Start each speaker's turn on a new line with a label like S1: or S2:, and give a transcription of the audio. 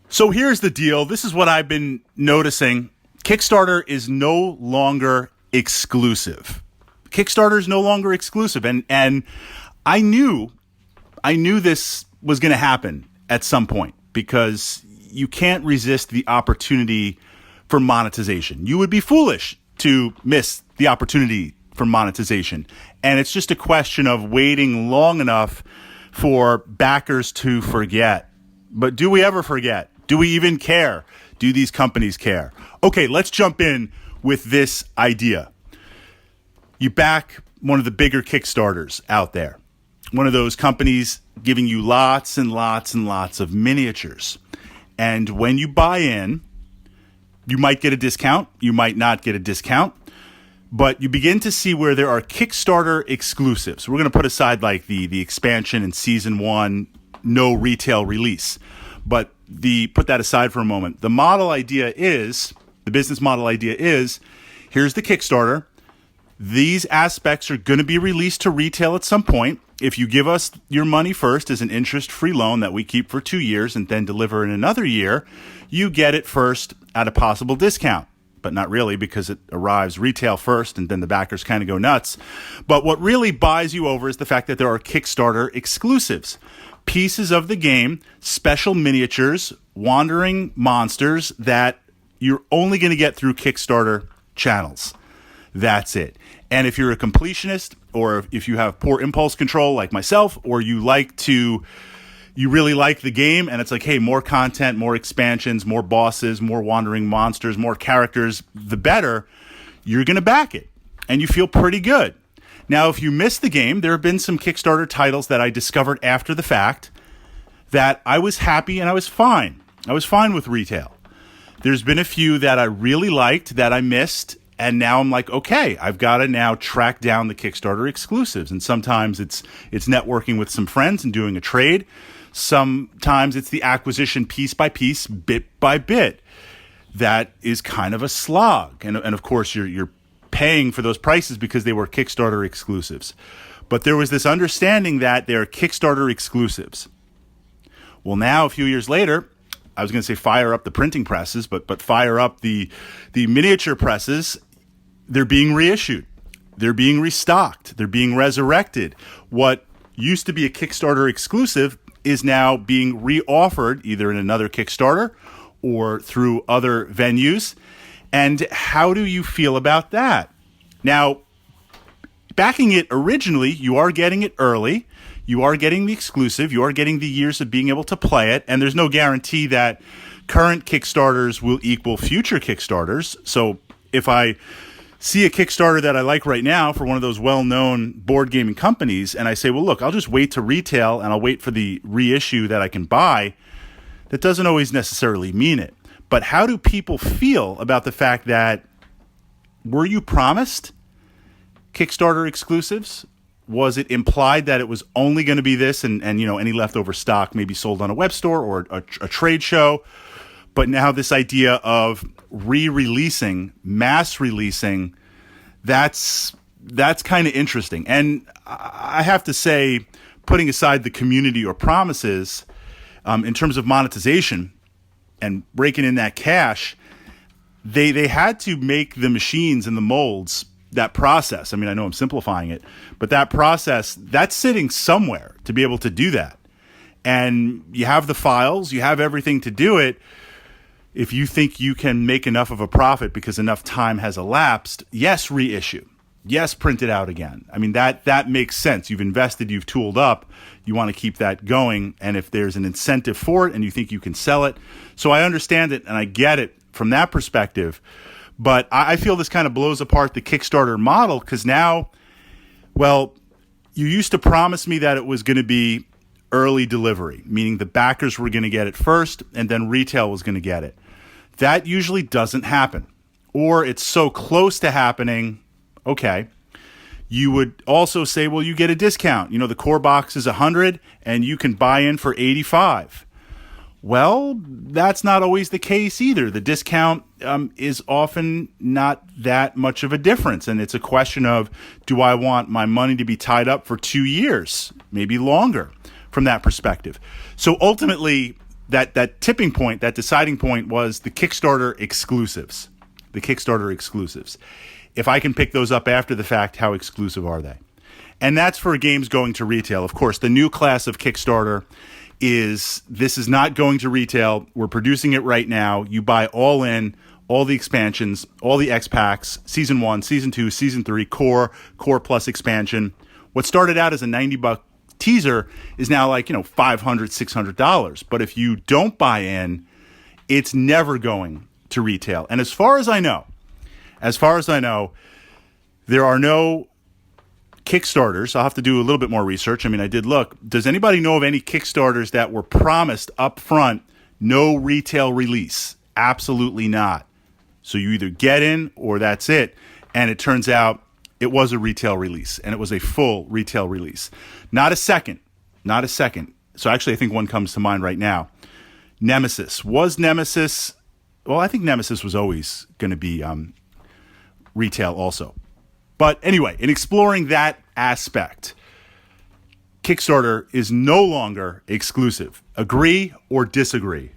S1: So here's the deal. This is what I've been noticing. Kickstarter is no longer exclusive. Kickstarter is no longer exclusive. And I knew this was going to happen at some point because you can't resist the opportunity for monetization. You would be foolish to miss the opportunity for monetization. And it's just a question of waiting long enough for backers to forget. But do we ever forget? Do we even care? Do these companies care? Okay, let's jump in with this idea. You back one of the bigger Kickstarters out there. One of those companies giving you lots and lots and lots of miniatures. And when you buy in, you might get a discount. You might not get a discount. But you begin to see where there are Kickstarter exclusives. We're going to put aside like the expansion in season 1, no retail release. But put that aside for a moment. The business model idea is, here's the Kickstarter. These aspects are going to be released to retail at some point. If you give us your money first as an interest-free loan that we keep for 2 years and then deliver in another year, you get it first at a possible discount. But not really, because it arrives retail first and then the backers kind of go nuts. But what really buys you over is the fact that there are Kickstarter exclusives. Pieces of the game, special miniatures, wandering monsters that you're only going to get through Kickstarter channels. That's it. And if you're a completionist, or if you have poor impulse control like myself, or you really like the game and it's like, hey, more content, more expansions, more bosses, more wandering monsters, more characters, the better, you're going to back it. And you feel pretty good. Now, if you missed the game, there have been some Kickstarter titles that I discovered after the fact that I was happy and I was fine. I was fine with retail. There's been a few that I really liked that I missed, and now I'm like, okay, I've got to now track down the Kickstarter exclusives. And sometimes it's networking with some friends and doing a trade. Sometimes it's the acquisition piece by piece, bit by bit. That is kind of a slog. And of course, you're paying for those prices because they were Kickstarter exclusives. But there was this understanding that they're Kickstarter exclusives. Well, now, a few years later, I was going to say fire up the printing presses, but fire up the miniature presses. They're being reissued. They're being restocked. They're being resurrected. What used to be a Kickstarter exclusive is now being reoffered either in another Kickstarter or through other venues. And how do you feel about that? Now, backing it originally, you are getting it early. You are getting the exclusive. You are getting the years of being able to play it. And there's no guarantee that current Kickstarters will equal future Kickstarters. So if I see a Kickstarter that I like right now for one of those well-known board gaming companies, and I say, well, look, I'll just wait to retail and I'll wait for the reissue that I can buy, that doesn't always necessarily mean it. But how do people feel about the fact that, were you promised Kickstarter exclusives? Was it implied that it was only going to be this and any leftover stock may be sold on a web store or a trade show? But now this idea of re-releasing, mass releasing, that's kind of interesting. And I have to say, putting aside the community or promises, in terms of monetization and breaking in that cash, they had to make the machines and the molds, that process. I mean, I know I'm simplifying it, but that process, that's sitting somewhere to be able to do that. And you have the files, you have everything to do it. If you think you can make enough of a profit because enough time has elapsed, yes, reissue. Yes, print it out again. I mean, that makes sense. You've invested, you've tooled up, you want to keep that going. And if there's an incentive for it and you think you can sell it. So I understand it and I get it from that perspective. But I feel this kind of blows apart the Kickstarter model because now, well, you used to promise me that it was going to be early delivery, meaning the backers were going to get it first and then retail was going to get it. That usually doesn't happen. Or it's so close to happening, okay. You would also say, well, you get a discount. The core box is $100 and you can buy in for $85. Well, that's not always the case either. The discount is often not that much of a difference. And it's a question of, do I want my money to be tied up for 2 years, maybe longer from that perspective? So ultimately, that tipping point, that deciding point was the Kickstarter exclusives. The Kickstarter exclusives. If I can pick those up after the fact, how exclusive are they? And that's for games going to retail. Of course, the new class of Kickstarter this is not going to retail. We're producing it right now. You buy all in, all the expansions, all the X packs, season 1, season 2, season 3, core plus expansion. What started out as a $90 teaser is now like, $500, $600. But if you don't buy in, it's never going to retail. And as far as I know, there are no Kickstarters. I'll have to do a little bit more research. I mean, I did look. Does anybody know of any Kickstarters that were promised up front, no retail release? Absolutely not. So you either get in or that's it. And it turns out it was a retail release, and it was a full retail release. Not a second. So actually, I think one comes to mind right now. Nemesis. Was Nemesis... Well, I think Nemesis was always going to be retail also. But anyway, in exploring that aspect, Kickstarter is no longer exclusive. Agree or disagree?